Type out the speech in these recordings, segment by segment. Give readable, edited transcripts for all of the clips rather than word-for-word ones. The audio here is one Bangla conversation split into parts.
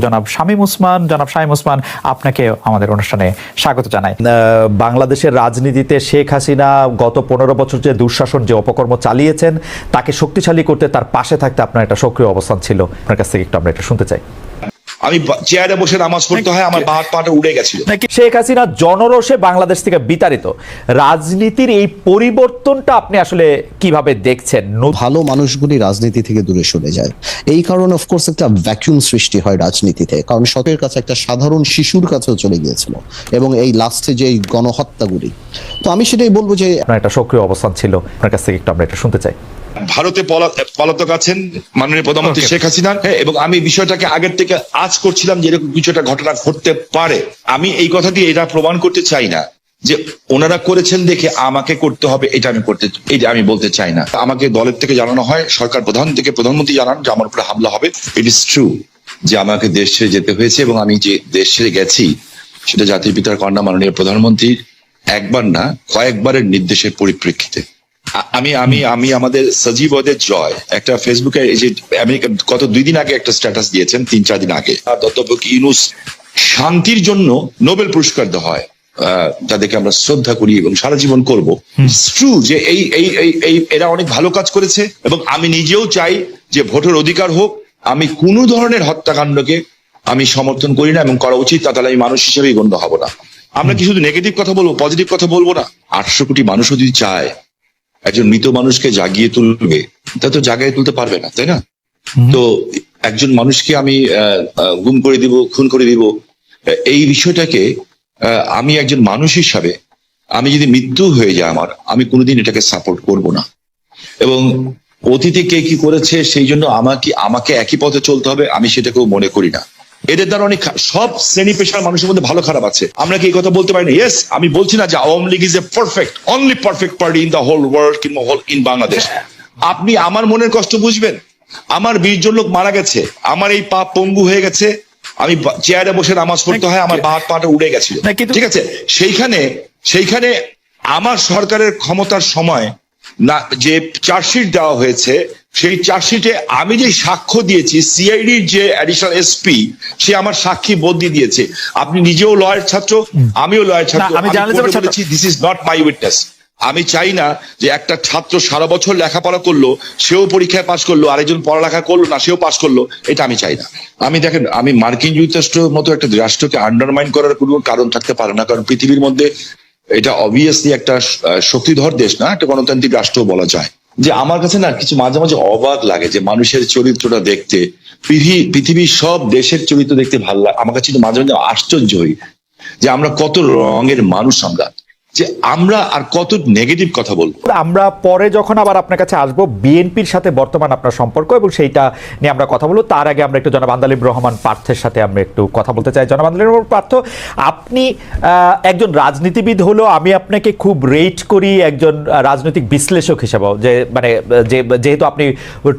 জনাব শামীম ওসমান আপনাকে আমাদের অনুষ্ঠানে স্বাগত জানাই। বাংলাদেশের রাজনীতিতে শেখ হাসিনা গত 15 বছর যে দুঃশাসন যে অপকর্ম চালিয়েছেন তাকে শক্তিশালী করতে তার পাশে থাকতে আপনার একটা সক্রিয় অবস্থান ছিল, আপনার কাছ থেকে একটু আমরা এটা শুনতে চাই। আমি চেয়ারে বসে নামাজ পড়তে হয়, আমার বাঁ পাটা উড়ে গেছিল। শেখ হাসিনা জনরোষে বাংলাদেশ থেকে বিতাড়িত, রাজনীতির এই পরিবর্তনটা আপনি আসলে কিভাবে দেখছেন? ভালো মানুষগুলি রাজনীতি থেকে দূরে সরে যায়, এই কারণে অফকোর্স একটা ভ্যাকুয়াম সৃষ্টি হয় রাজনীতিতে, কারণ সতের কাছে একটা সাধারণ শিশুর কাছেও চলে গিয়েছিল এবং এই লাস্টে যে গণহত্যাগুলি, তো আমি সেটাই বলবো যে আপনার একটা সক্রিয় অবস্থান ছিল, আপনার কাছ থেকে একটু আমরা এটা শুনতে চাই। ভারতে পলাতক আছেন মাননীয় প্রধানমন্ত্রী শেখ হাসিনা, এবং আমি বিষয়টাকে আগের থেকে আজ করছিলাম যে এরকম কিছু একটা ঘটনা ঘটতে পারে। আমি এই কথা দিয়ে এটা প্রমাণ করতে চাই না যে ওনারা করেছেন দেখে আমাকে করতে হবে, এটা আমি বলতে চাই না। আমাকে দলের থেকে জানানো হয়, সরকার প্রধান থেকে প্রধানমন্ত্রী জানান যে আমার উপরে হামলা হবে। ইট ইজ ট্রু যে আমাকে দেশ ছেড়ে যেতে হয়েছে, এবং আমি যে দেশ ছেড়ে গেছি সেটা জাতির পিতার কন্যা মাননীয় প্রধানমন্ত্রীর একবার না কয়েকবারের নির্দেশের পরিপ্রেক্ষিতে। আমি আমাদের সজীব ওদের জয় একটা ফেসবুকে এই যে আমেরিকা গত 2 দিন আগে একটা স্ট্যাটাস দিয়েছেন, 3-4 দিন আগে, অধ্যাপক ইউনূস শান্তির জন্য নোবেল পুরস্কার দেওয়া হয়, যাদেরকে আমরা শ্রদ্ধা করি এবং সারা জীবন করবো। ট্রু যে এই এরা অনেক ভালো কাজ করেছে, এবং আমি নিজেও চাই যে ভোটের অধিকার হোক। আমি কোনো ধরনের হত্যাকাণ্ডকে আমি সমর্থন করি না এবং করা উচিত, তাহলে আমি মানুষ হিসেবেই গণ্য হব না। আমরা কি শুধু নেগেটিভ কথা বলবো, পজিটিভ কথা বলবো না? 800 কোটি মানুষও যদি চায় একজন মৃত মানুষকে জাগিয়ে তুলবে, তা তো জাগিয়ে তুলতে পারবে না, তাই না? তো একজন মানুষকে আমি গুম করে দিব, খুন করে দিব, এই বিষয়টাকে আমি একজন মানুষ হিসাবে, আমি যদি মৃত্যু হয়ে যায় আমার, আমি কোনোদিন এটাকে সাপোর্ট করব না। এবং অতীতে কে কি করেছে সেই জন্য আমাকে একই পথে চলতে হবে, আমি সেটাকেও মনে করি না। এদের দ্বারা অনেক সব শ্রেণী পেশার মানুষের মধ্যে ভালো খারাপ আছে, আমরা কি এই কথা বলতে পারি না? ইয়েস, আমি বলছি না যে Awami League is a perfect, only perfect party in the whole world কিংবা ইন বাংলাদেশ। আপনি আমার মনের কষ্ট বুঝবেন। আমার 20 জন লোক মারা গেছে, আমার এই পা পঙ্গু হয়ে গেছে, আমি চেয়ারে বসে নামাজ পড়তে হয়, আমার বাঁ পাটা উড়ে গেছিল, ঠিক আছে? সেইখানে আমার সরকারের ক্ষমতার সময় না যে চার্জশিট দেওয়া হয়েছে, সেই চার্জশিটে আমি যে সাক্ষ্য দিয়েছি, সিআইডির যে অ্যাডিশনাল এসপি সে আমার সাক্ষী বদলি দিয়েছে। আপনি নিজেও লয়ার ছাত্র, আমিও লয়ার ছাত্র, আমি বলেছি this is not my witness. আমি চাই না যে একটা ছাত্র সারা বছর লেখাপড়া করলো, সেও পরীক্ষায় পাশ করলো, আরেকজন পড়ালেখা করলো না, সেও পাশ করলো, এটা আমি চাই না। দেখেন, আমি মার্কিন যুক্তরাষ্ট্রের মতো একটা রাষ্ট্রকে আন্ডারমাইন করার কোনো কারণ থাকতে পারে না, কারণ পৃথিবীর মধ্যে এটা অবভিয়াসলি একটা শক্তিধর দেশ না, একটা গণতান্ত্রিক রাষ্ট্র বলা যায়। যে আমার কাছে না কিছু মাঝে মাঝে অবাক লাগে যে মানুষের চরিত্রটা দেখতে, পৃথিবীর সব দেশের চরিত্র দেখতে ভালো লাগে। আমার কাছে মাঝে মাঝে আশ্চর্য হই যে আমরা কত রঙের মানুষ, যে আমরা আর কত নেগেটিভ কথা বলবো। আমরা পরে যখন আবার আপনার কাছে আসবো, বিএনপির সাথে বর্তমান আপনার সম্পর্ক এবং সেইটা নিয়ে আমরা কথা বলবো, তার আগে আমরা একটু জনাব আন্দালিব রহমান পার্থের সাথে আমরা একটু কথা বলতে চাই। জনাব আন্দালিব রহমান পার্থ, আপনি একজন রাজনীতিবিদ হলেও আমি আপনাকে খুব রেট করি একজন রাজনৈতিক বিশ্লেষক হিসেবেও, যে মানে যেহেতু আপনি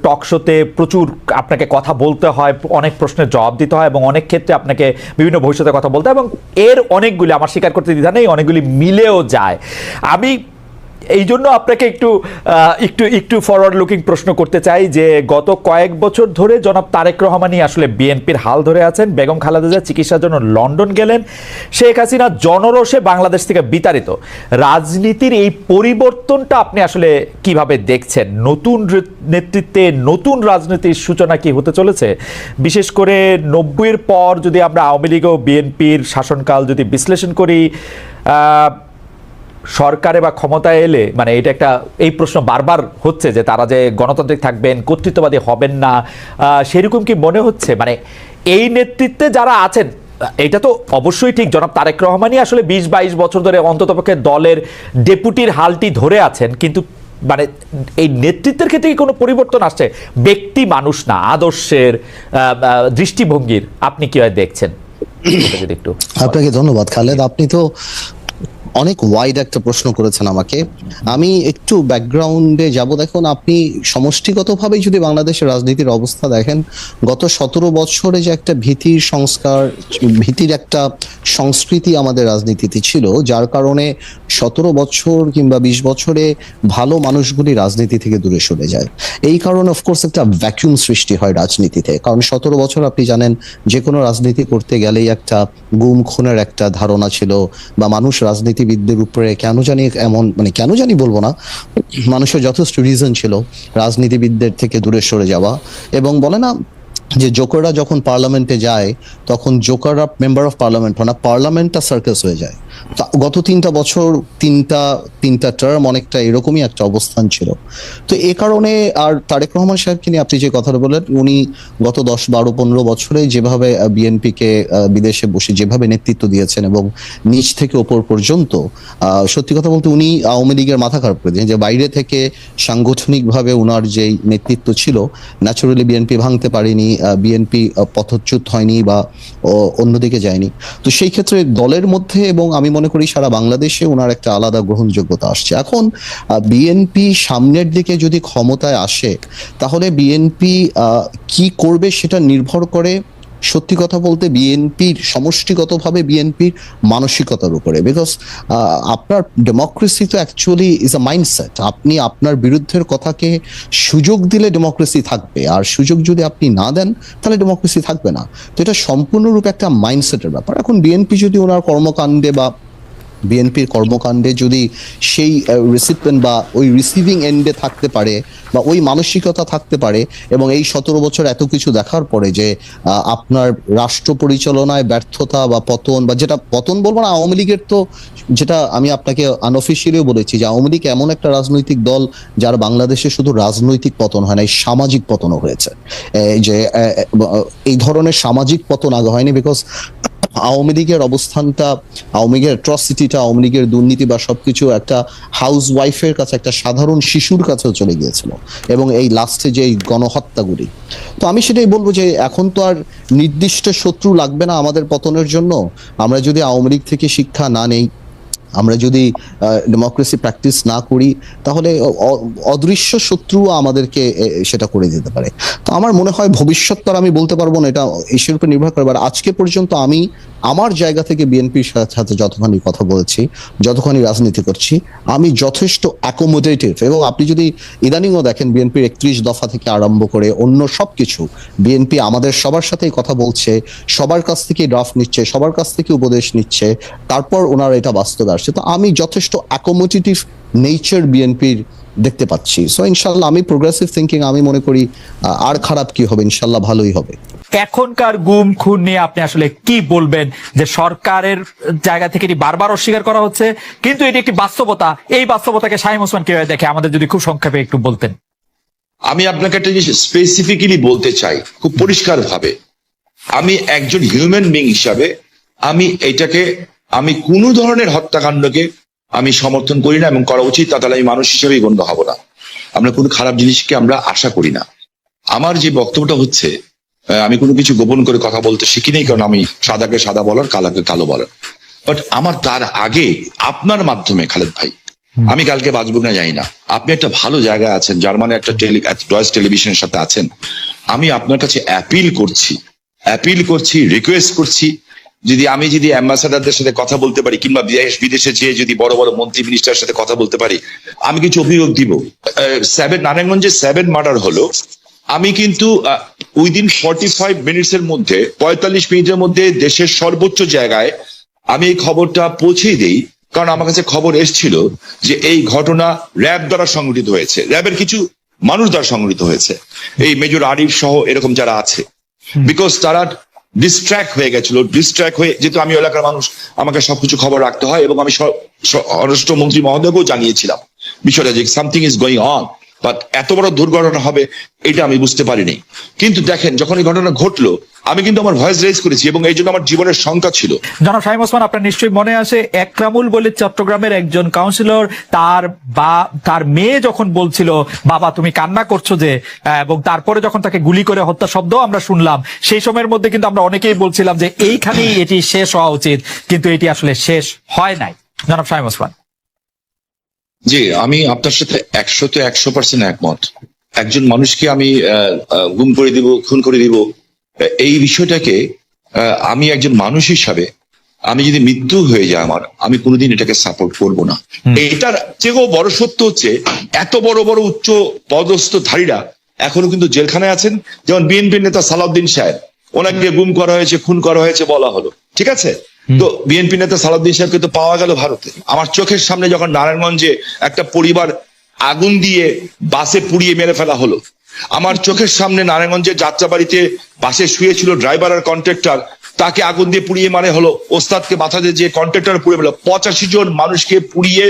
টক শোতে প্রচুর আপনাকে কথা বলতে হয়, অনেক প্রশ্নের জবাব দিতে হয় এবং অনেক ক্ষেত্রে আপনাকে বিভিন্ন ভবিষ্যতে কথা বলতে হয়, এবং এর অনেকগুলি আমার স্বীকার করতে দ্বিধা নেই, অনেকগুলি মিলেও যায়। আমি এই জন্য আপনাকে একটু ফরওয়ার্ড লুকিং প্রশ্ন করতে চাই যে গত কয়েক বছর ধরে জনাব তারেক রহমানই আসলে বিএনপির হাল ধরে আছেন। বেগম খালেদা জিয়া চিকিৎসার জন্য লন্ডন গেলেন, শেখ হাসিনা জনরোষে বাংলাদেশ থেকে বিতাড়িত, রাজনীতির এই পরিবর্তনটা আপনি আসলে কিভাবে দেখছেন? নতুন নেতৃত্বে নতুন রাজনীতির সূচনা কি হতে চলেছে? বিশেষ করে 90-এর পর যদি আমরা আওয়ামী লীগ ও বিএনপির শাসনকাল যদি বিশ্লেষণ করি, সরকারে বা ক্ষমতায় এলে মানে এটা একটা এই প্রশ্ন বারবার হচ্ছে যে তারা যে গণতান্ত্রিক থাকবেন, কর্তৃত্ববাদী হবেন না, সেরকম কি মনে হচ্ছে? মানে এই নেতৃত্বে যারা আছেন, এটা তো অবশ্যই ঠিক, জনাব তারেক রহমানই আসলে 20-22 বছর ধরে অন্ততপক্ষে দলের ডেপুটির হালটি ধরে আছেন, কিন্তু মানে এই নেতৃত্বের ক্ষেত্রে কি কোনো পরিবর্তন আসছে? ব্যক্তি মানুষ না, আদর্শের, দৃষ্টিভঙ্গির আপনি কি দেখছেন? একটু আপনাকে ধন্যবাদ খালেদ। আপনি তো অনেক ওয়াইড একটা প্রশ্ন করেছেন আমাকে। আমি একটু ব্যাকগ্রাউন্ডে যাব। দেখুন, আপনি সমষ্টিগতভাবেই যদি বাংলাদেশের রাজনীতির অবস্থা দেখেন, গত 17 বছরে যে একটা ভীতির সংস্কার, ভীতির একটা সংস্কৃতি আমাদের রাজনীতিতে ছিল, যার কারণে 17 বছর কিংবা 20 বছরে ভালো মানুষগুলি রাজনীতি থেকে দূরে সরে যায়। এই কারণে অফকোর্স একটা ভ্যাকুয়াম সৃষ্টি হয় রাজনীতিতে। কারণ 17 বছর আপনি জানেন, যে কোনো রাজনীতি করতে গেলেই একটা গুম খুনের একটা ধারণা ছিল, বা মানুষ রাজনীতিবিদদের উপরে কেন জানি এমন, মানে কেন জানি বলবো না, মানুষের যথেষ্ট রিজন ছিল রাজনীতিবিদদের থেকে দূরে সরে যাওয়া। এবং বলে না যে জোকাররা যখন পার্লামেন্টে যায়, তখন জোকাররা মেম্বার অফ পার্লামেন্ট হয় না, পার্লামেন্টটা সার্কাস হয়ে যায়। তো গত 3টা বছর, তিনটা টার্ম অনেকটা এরকমই একটা অবস্থান ছিল। তো এ কারণে, আর তারেক রহমান সাহেবকে নিয়ে আপনি যে কথাটা বললেন, উনি গত 10, 12, 15 বছরে যেভাবে বিএনপিকে বিদেশে বসে যেভাবে নেতৃত্ব দিয়েছেন এবং নিচ থেকে ওপর পর্যন্ত, সত্যি কথা বলতে উনি আওয়ামী লীগের মাথা খারাপ করে দিয়েছেন। যে বাইরে থেকে সাংগঠনিকভাবে উনার যেই নেতৃত্ব ছিল, ন্যাচুরালি বিএনপি ভাঙতে পারেনি, বিএনপি পথচ্যুত হয়নি বা অন্যদিকে যায়নি। তো সেই ক্ষেত্রে দলের মধ্যে, এবং আমি মনে করি সারা বাংলাদেশে ওনার একটা আলাদা গ্রহণযোগ্যতা আসছে। এখন বিএনপি সামনের দিকে যদি ক্ষমতায় আসে, তাহলে বিএনপি কি করবে সেটা নির্ভর করে সত্যি কথা বলতে বিএনপির সমষ্টিগতভাবে বিএনপির মানসিকতার উপরে। বিকজ আপনার ডেমোক্রেসি তো অ্যাকচুয়ালি ইজ আ মাইন্ডসেট। আপনি আপনার বিরুদ্ধের কথাকে সুযোগ দিলে ডেমোক্রেসি থাকবে, আর সুযোগ যদি আপনি না দেন তাহলে ডেমোক্রেসি থাকবে না। তো এটা সম্পূর্ণরূপে একটা মাইন্ডসেটের ব্যাপার। এখন বিএনপি যদি ওনার কর্মকাণ্ডে বা বিএনপির কর্মকাণ্ডে যদি সেই রিসিপিয়েন্ট বা ওই রিসিভিং এন্ডে থাকতে পারে, বা ওই মানসিকতা থাকতে পারে, এবং এই 17 বছর এত কিছু দেখার পরে যে আপনার রাষ্ট্র পরিচালনায় ব্যর্থতা বা পতন, বা যেটা পতন বলবো না, আওয়ামী লীগের তো, যেটা আমি আপনাকে আনঅফিসিয়ালিও বলেছি, যে আওয়ামী লীগ এমন একটা রাজনৈতিক দল যার বাংলাদেশে শুধু রাজনৈতিক পতন হয় না, এই সামাজিক পতনও হয়েছে। যে এই ধরনের সামাজিক পতন আগে হয়নি। বিকজ আওয়ামী লীগের অবস্থানটা, আওয়ামী লীগের অ্যাট্রসিটিটা, আওয়ামী লীগের দুর্নীতি বা সবকিছু একটা হাউস ওয়াইফের কাছে, একটা সাধারণ শিশুর কাছেও চলে গিয়েছিল। এবং এই লাস্টে যে গণহত্যাগুলি, তো আমি সেটাই বলবো যে এখন তো আর নির্দিষ্ট শত্রু লাগবে না আমাদের পতনের জন্য। আমরা যদি আওয়ামী লীগ থেকে শিক্ষা না নেই, আমরা যদি ডেমোক্রেসি প্র্যাকটিস না করি, তাহলে অদৃশ্য শত্রু আমাদেরকে সেটা করে দিতে পারে। তো আমার মনে হয় ভবিষ্যৎ তো আর আমি বলতে পারবো না, এটা এর উপর নির্ভর করে। আজকে পর্যন্ত আমি আমার জায়গা থেকে বিএনপির সাথে যতখানি কথা বলছি, যতখানি রাজনীতি করছি, আমি যথেষ্ট অ্যাকোমোডেটিভ। এবং আপনি যদি ইদানিংও দেখেন, বিএনপির 31 দফা থেকে আরম্ভ করে অন্য সবকিছু, বিএনপি আমাদের সবার সাথেই কথা বলছে, সবার কাছ থেকে ড্রাফট নিচ্ছে, সবার কাছ থেকে উপদেশ নিচ্ছে, তারপর ওনারা এটা বাস্তবে আসছে। তো আমি যথেষ্ট অ্যাকোমোডেটিভ নেচার বিএনপির দেখতে পাচ্ছি। সো ইনশাল্লাহ আমি প্রোগ্রেসিভ থিঙ্কিং, আমি মনে করি আর খারাপ কি হবে, ইনশাল্লাহ ভালোই হবে। এখনকার গুম খুন নিয়ে আপনি আসলে কি বলবেন? যে সরকারের জায়গা থেকে এটি বারবার অস্বীকার করা হচ্ছে, কিন্তু এটি একটি বাস্তবতা। এই বাস্তবতাকে শামীম ওসমান কিভাবে দেখে, আমাদের যদি খুব সংক্ষেপে একটু বলতেন। আমি আপনাকে একটা জিনিস স্পেসিফিক্যালি বলতে চাই খুব পরিষ্কার ভাবে। আমি একজন হিউম্যান বিং হিসাবে আমি কোনো ধরনের হত্যাকাণ্ডকে আমি সমর্থন করি না, এবং করা উচিত তা, তাহলে আমি মানুষ হিসেবেই গণ্য হব না। আমরা কোনো খারাপ জিনিসকে আমরা আশা করি না। আমার যে বক্তব্যটা হচ্ছে, আমি কোনো কিছু গোপন করে কথা বলতে শিখি নেই, কারণ আমি সাদাকে সাদা বলার, কালাকে কালো বলার। বাট আমার তার আগে আপনার মাধ্যমে, খালেদ ভাই, আমি কালকে বাঁচবো না জানি না, আপনি একটা ভালো জায়গায় আছেন, জার্মানি একটা ডয়েচ টেলিভিশনের সাথে আছেন। আমি আপনার কাছে অ্যাপিল করছি, রিকোয়েস্ট করছি, আমি যদি অ্যাম্বাসাডারদের সাথে কথা বলতে পারি, কিংবা বিদেশে যেয়ে যদি বড় বড় মন্ত্রী মিনিস্টারের সাথে কথা বলতে পারি, আমি কিছু অভিযোগ দিব। নারায়ণগঞ্জে 7 মার্ডার হলো, আমি কিন্তু উইদিন 45 মিনিটসের মধ্যে, 45 মিনিটের মধ্যে দেশের সর্বোচ্চ জায়গায় আমি এই খবরটা পৌঁছেই দেই। কারণ আমার কাছে খবর এসেছিল যে এই ঘটনা র্যাব দ্বারা সংঘটিত হয়েছে, র্যাবের কিছু মানুষ দ্বারা সংঘটিত হয়েছে, এই মেজর আরিফ সহ এরকম যারা আছে। বিকজ তারা ডিস্ট্র্যাক্ট হয়ে গেছিল, যেহেতু আমি এলাকার মানুষ, আমাকে সবকিছু খবর রাখতে হয়, এবং আমি স্বরাষ্ট্রমন্ত্রী মহোদয়কেও জানিয়েছিলাম বিষয়টা, যে something is going on. But এত বড় দুর্ঘটনা হবে এটা আমি বুঝতে পারিনি। কিন্তু দেখেন, যখন এই ঘটনা ঘটলো, আমি কিন্তু আমার ভয়েস রেজ করেছি, এবং এই জন্য আমার জীবনের শঙ্কা ছিল। জনাব শামীম ওসমান, আপনার নিশ্চয়ই মনে আছে একরামুল বলে চট্টগ্রামের একজন কাউন্সিলর, তার মেয়ে যখন বলছিল, বাবা তুমি কান্না করছো যে, এবং তারপরে যখন তাকে গুলি করে হত্যা শব্দ আমরা শুনলাম, সেই সময়ের মধ্যে কিন্তু আমরা অনেকেই বলছিলাম যে এইখানেই এটি শেষ হওয়া উচিত, কিন্তু এটি আসলে শেষ হয় নাই। জনাব শামীম ওসমান। জি, আমি আপনার সাথে 100% একমত। একজন মানুষকে আমি গুম করে দিব, খুন করে দিব, এই বিষয়টাকে আমি একজন মানুষ হিসাবে আমি যদি মৃত্যু হয়ে যায় আমার, আমি কোনোদিন এটাকে সাপোর্ট করব না। এটার চেয়েও বড় সত্য হচ্ছে এত বড় বড় উচ্চ পদস্থধারীরা এখনো কিন্তু জেলখানায় আছেন। যেমন বিএনপির নেতা সালাউদ্দিন সাহেব, ওনাকে গুম করা হয়েছে, খুন করা হয়েছে বলা হলো, ঠিক আছে। তো বিএনপি নেতা সালাউদ্দিন সাহেবকে তো পাওয়া গেল ভারতে। আমার চোখের সামনে যখন নারায়ণগঞ্জে একটা পরিবার আগুন দিয়ে বাসে পুড়িয়ে মেরে ফেলা হলো, আমার চোখের সামনে নারায়ণগঞ্জের যাত্রাবাড়িতে বাসে শুয়েছিল ড্রাইভার আর কন্ট্রাক্টর, তাকে আগুন দিয়ে পুড়িয়ে মারে হলো। ওস্তাদকে মাথাতে যে কন্ট্রাক্টর পুড়িয়ে ফেলো, 85 জন মানুষকে পুড়িয়ে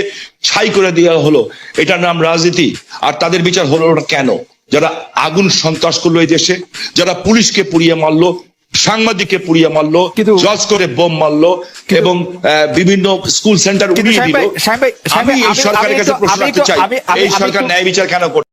ছাই করে দেওয়া হলো। এটার নাম রাজনীতি? আর তাদের বিচার হলো না কেন? যারা আগুন সন্ত্রাস করলো এই দেশে, যারা পুলিশকে পুড়িয়ে মারলো, সাংবাদিককে পুড়িয়ে মারলো, জজ করে বোম মারলো এবং বিভিন্ন স্কুল সেন্টার উড়িয়ে দিল। আমি এই সরকারের কাছে প্রশ্ন রাখতে চাই, এই সরকার ন্যায় বিচার কেন করছে?